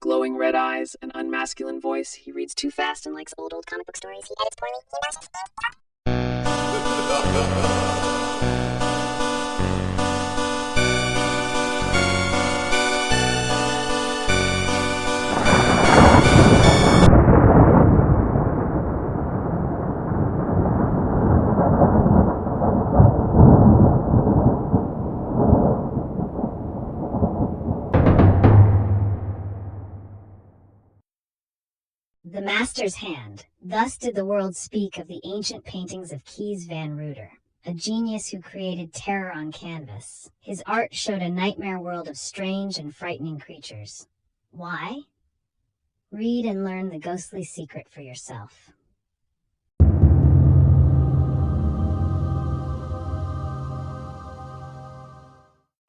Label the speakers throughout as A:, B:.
A: Glowing red eyes, an unmasculine voice, he reads too fast and likes old comic book stories, he edits poorly, he mashes.
B: The Master's Hand. Thus did the world speak of the ancient paintings of Kees van Ruiter, a genius who created terror on canvas. His art showed a nightmare world of strange and frightening creatures. Why? Read and learn the ghostly secret for yourself.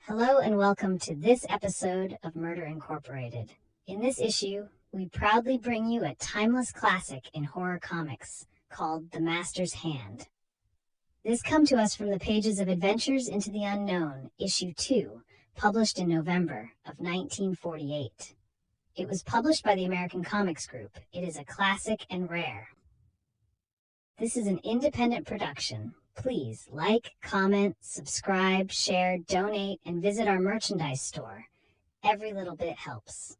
B: Hello and welcome to this episode of Murder Incorporated. In this issue, we proudly bring you a timeless classic in horror comics called The Master's Hand. This comes to us from the pages of Adventures into the Unknown, Issue 2, published in November of 1948. It was published by the American Comics Group. It is a classic and rare. This is an independent production. Please like, comment, subscribe, share, donate, and visit our merchandise store. Every little bit helps.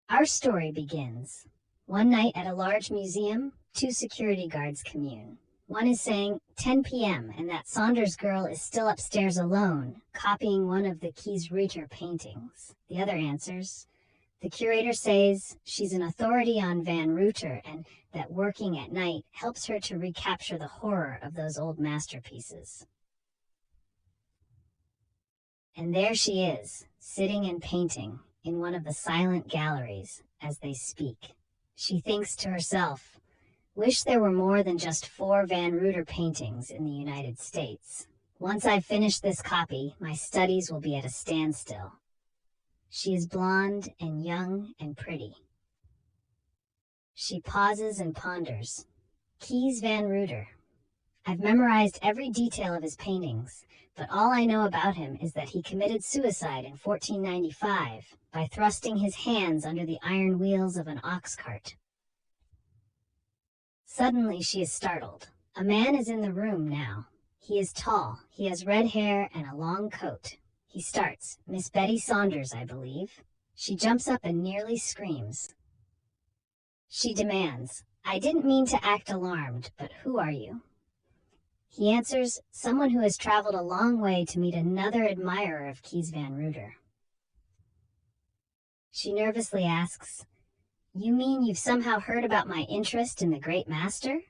B: Our story begins. One night at a large museum, two security guards commune. One is saying 10 p.m. and that Saunders girl is still upstairs alone, copying one of the Kees Ruiter paintings. The other answers. The curator says she's an authority on Van Ruiter and that working at night helps her to recapture the horror of those old masterpieces. And there she is, sitting and painting in one of the silent galleries as they speak. She thinks to herself, wish there were more than just 4 Van Ruiter paintings in the United States. Once I've finished this copy, my studies will be at a standstill. She is blonde and young and pretty. She pauses and ponders. Kees van Ruiter. I've memorized every detail of his paintings, but all I know about him is that he committed suicide in 1495 by thrusting his hands under the iron wheels of an ox cart. Suddenly she is startled. A man is in the room now. He is tall, he has red hair and a long coat. He starts, Miss Betty Saunders, I believe. She jumps up and nearly screams. She demands, I didn't mean to act alarmed, but who are you? He answers, someone who has traveled a long way to meet another admirer of Kees van Ruiter. She nervously asks, you mean you've somehow heard about my interest in the great master?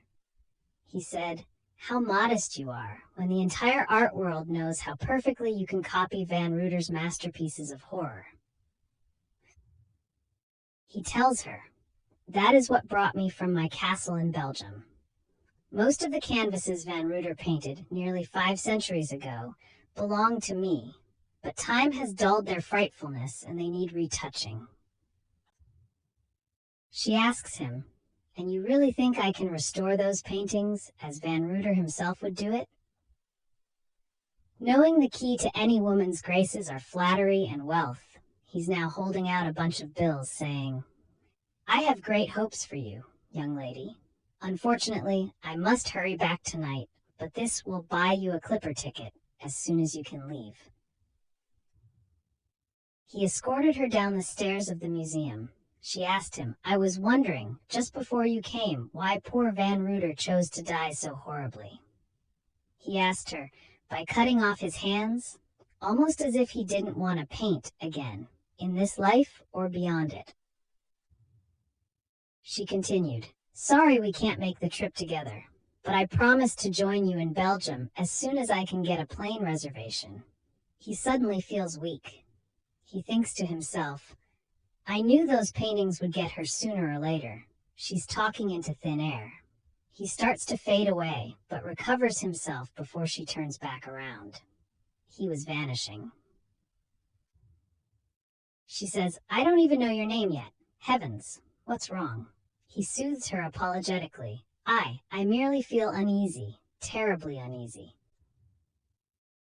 B: He said, how modest you are, when the entire art world knows how perfectly you can copy Van Ruiter's masterpieces of horror. He tells her, that is what brought me from my castle in Belgium. Most of the canvases Van Ruiter painted nearly 5 centuries ago belong to me, but time has dulled their frightfulness and they need retouching. She asks him, and you really think I can restore those paintings as Van Ruiter himself would do it? Knowing the key to any woman's graces are flattery and wealth, he's now holding out a bunch of bills saying, I have great hopes for you, young lady. Unfortunately, I must hurry back tonight, but this will buy you a Clipper ticket as soon as you can leave. He escorted her down the stairs of the museum. She asked him, I was wondering, just before you came, why poor Van Ruiter chose to die so horribly. He asked her, by cutting off his hands, almost as if he didn't want to paint again, in this life or beyond it. She continued, sorry we can't make the trip together, but I promise to join you in Belgium as soon as I can get a plane reservation. He suddenly feels weak. He thinks to himself, I knew those paintings would get her sooner or later. She's talking into thin air. He starts to fade away, but recovers himself before she turns back around. He was vanishing. She says, I don't even know your name yet. Heavens, what's wrong? He soothes her apologetically. I merely feel uneasy, terribly uneasy.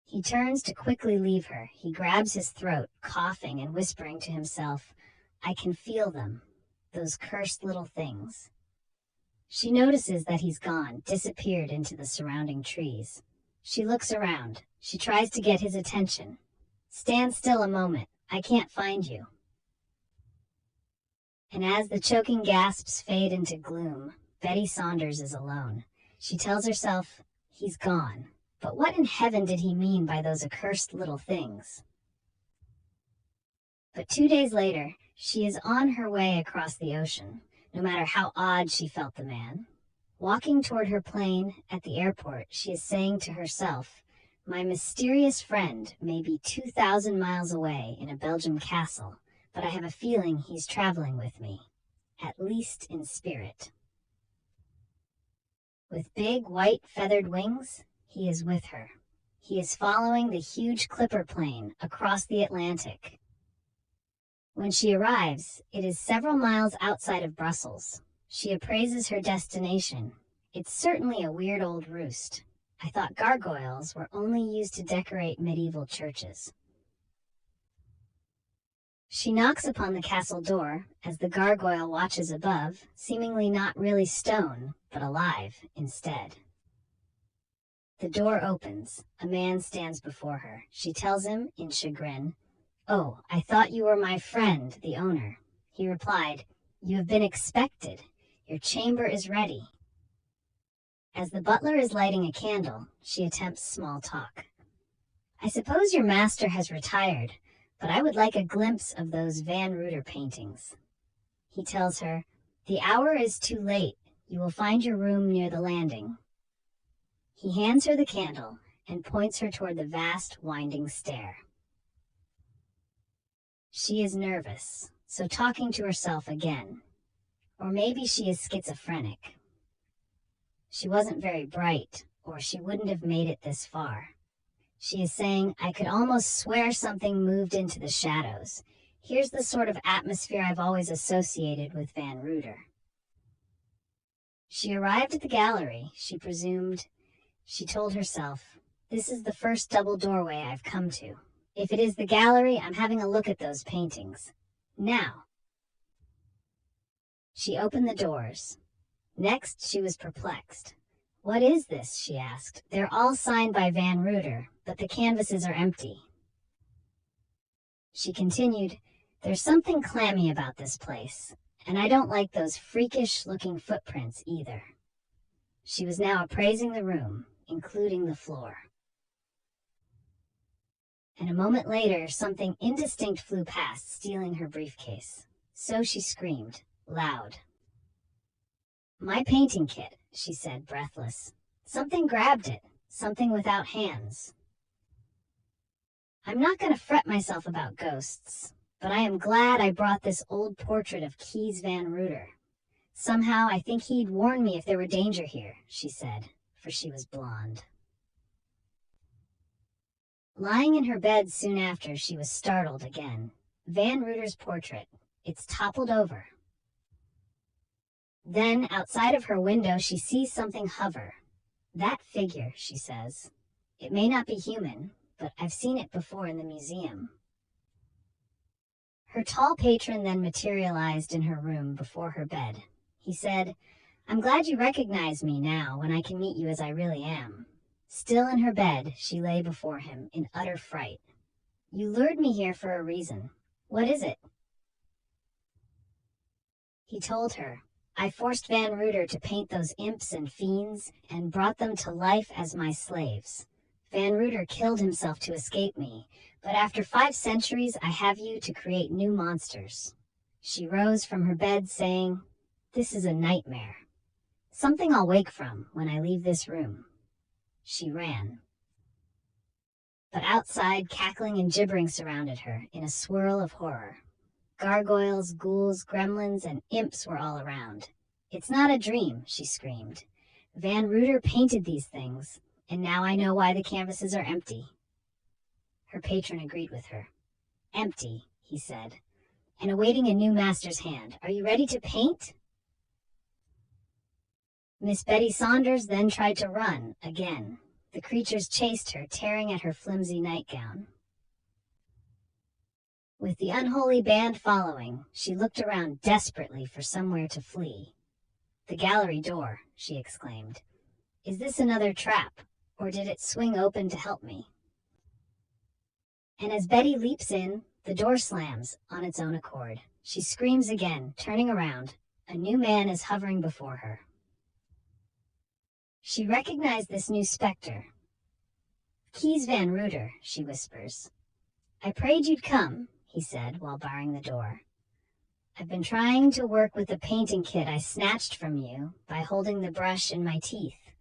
B: He turns to quickly leave her. He grabs his throat, coughing and whispering to himself, I can feel them, those cursed little things. She notices that he's gone, disappeared into the surrounding trees. She looks around. She tries to get his attention. Stand still a moment. I can't find you. And as the choking gasps fade into gloom, Betty Saunders is alone. She tells herself, he's gone. But what in heaven did he mean by those accursed little things? But 2 days later, she is on her way across the ocean, no matter how odd she felt the man. Walking toward her plane at the airport, she is saying to herself, my mysterious friend may be 2,000 miles away in a Belgian castle, but I have a feeling he's traveling with me, at least in spirit. With big white feathered wings, he is with her. He is following the huge clipper plane across the Atlantic. When she arrives, it is several miles outside of Brussels. She appraises her destination. It's certainly a weird old roost. I thought gargoyles were only used to decorate medieval churches. She knocks upon the castle door as the gargoyle watches above, seemingly not really stone, but alive instead. The door opens. A man stands before her. She tells him, in chagrin, "Oh, I thought you were my friend, the owner." He replied, "You have been expected. Your chamber is ready." As the butler is lighting a candle, she attempts small talk. "I suppose your master has retired, but I would like a glimpse of those Van Rutter paintings." He tells her, "The hour is too late. You will find your room near the landing." He hands her the candle and points her toward the vast, winding stair. She is nervous, so talking to herself again. Or maybe she is schizophrenic. She wasn't very bright, or she wouldn't have made it this far. She is saying, I could almost swear something moved into the shadows. Here's the sort of atmosphere I've always associated with Van Rutter. She arrived at the gallery, she presumed. She told herself, this is the first double doorway I've come to. If it is the gallery, I'm having a look at those paintings. Now. She opened the doors. Next, she was perplexed. What is this, she asked. They're all signed by Van Rutter, but the canvases are empty. She continued, there's something clammy about this place, and I don't like those freakish-looking footprints either. She was now appraising the room, including the floor. And a moment later, something indistinct flew past, stealing her briefcase. So she screamed, loud. My painting kit, she said, breathless. Something grabbed it, something without hands. I'm not going to fret myself about ghosts, but I am glad I brought this old portrait of Kees Van Rutter. Somehow I think he'd warn me if there were danger here, she said, for she was blonde. Lying in her bed soon after, she was startled again. Van Rutter's portrait. It's toppled over. Then, outside of her window, she sees something hover. That figure, she says. It may not be human, but I've seen it before in the museum. Her tall patron then materialized in her room before her bed. He said, I'm glad you recognize me now when I can meet you as I really am. Still in her bed, she lay before him in utter fright. You lured me here for a reason. What is it? He told her, I forced Van Rutter to paint those imps and fiends and brought them to life as my slaves. Van Rutter killed himself to escape me, but after 5 centuries I have you to create new monsters. She rose from her bed saying, This is a nightmare. Something I'll wake from when I leave this room. She ran. But outside, cackling and gibbering surrounded her in a swirl of horror. Gargoyles, ghouls, gremlins, and imps were all around. It's not a dream, she screamed. Van Rutter painted these things, and now I know why the canvases are empty. Her patron agreed with her. Empty, he said, and awaiting a new master's hand. Are you ready to paint? Miss Betty Saunders then tried to run again. The creatures chased her, tearing at her flimsy nightgown. With the unholy band following, she looked around desperately for somewhere to flee. "The gallery door," she exclaimed. "Is this another trap, or did it swing open to help me?" And as Betty leaps in, the door slams on its own accord. She screams again, turning around. A new man is hovering before her. She recognized this new specter. "Kees Van Ruder," she whispers. "I prayed you'd come," he said while barring the door. "I've been trying to work with the painting kit I snatched from you by holding the brush in my teeth."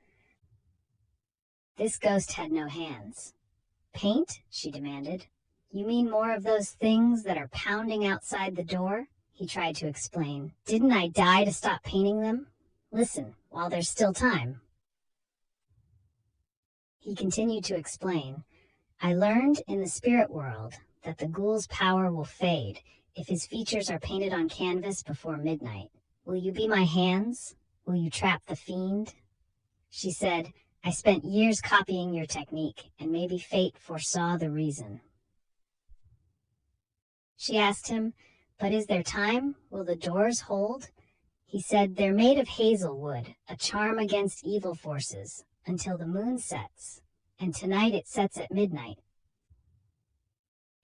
B: This ghost had no hands. "Paint?" she demanded. "You mean more of those things that are pounding outside the door?" He tried to explain. "Didn't I die to stop painting them? Listen, while there's still time." He continued to explain. "I learned in the spirit world that the ghoul's power will fade if his features are painted on canvas before midnight. Will you be my hands? Will you trap the fiend?" She said, "I spent years copying your technique, and maybe fate foresaw the reason." She asked him, "But is there time? Will the doors hold?" He said, "They're made of hazelwood, a charm against evil forces, until the moon sets, and tonight it sets at midnight.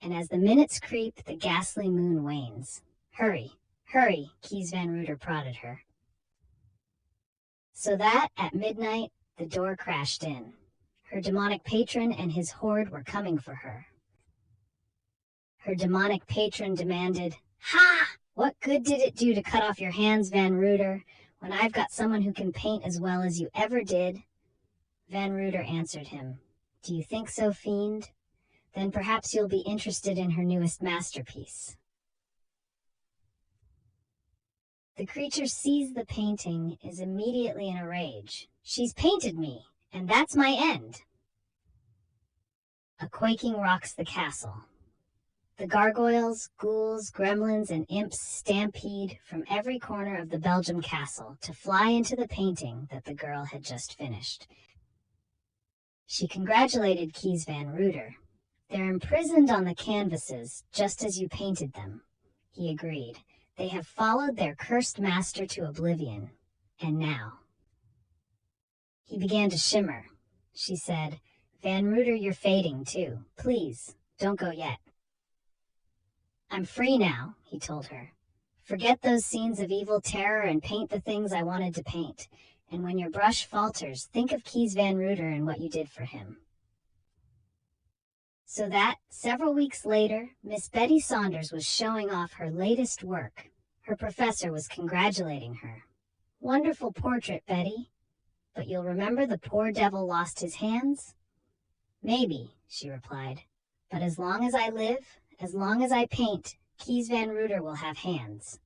B: And as the minutes creep, the ghastly moon wanes. Hurry, hurry," Kees Van Ruder prodded her. So that, at midnight, the door crashed in. Her demonic patron and his horde were coming for her. Her demonic patron demanded, "Ha! What good did it do to cut off your hands, Van Ruder, when I've got someone who can paint as well as you ever did?" Van Ruder answered him, "Do you think so, fiend? Then perhaps you'll be interested in her newest masterpiece." The creature sees the painting, is immediately in a rage. "She's painted me, and that's my end." A quaking rocks the castle. The gargoyles, ghouls, gremlins, and imps stampede from every corner of the Belgium castle to fly into the painting that the girl had just finished. She congratulated Kees Van Ruder. "They're imprisoned on the canvases, just as you painted them," he agreed. "They have followed their cursed master to oblivion. And now—" He began to shimmer. She said, "Van Ruder, you're fading too. Please, don't go yet." "I'm free now," he told her. "Forget those scenes of evil terror and paint the things I wanted to paint. And when your brush falters, think of Kees Van Ruder and what you did for him." So that, several weeks later, Miss Betty Saunders was showing off her latest work. Her professor was congratulating her. "Wonderful portrait, Betty. But you'll remember the poor devil lost his hands?" "Maybe," she replied. "But as long as I live, as long as I paint, Kees Van Ruder will have hands."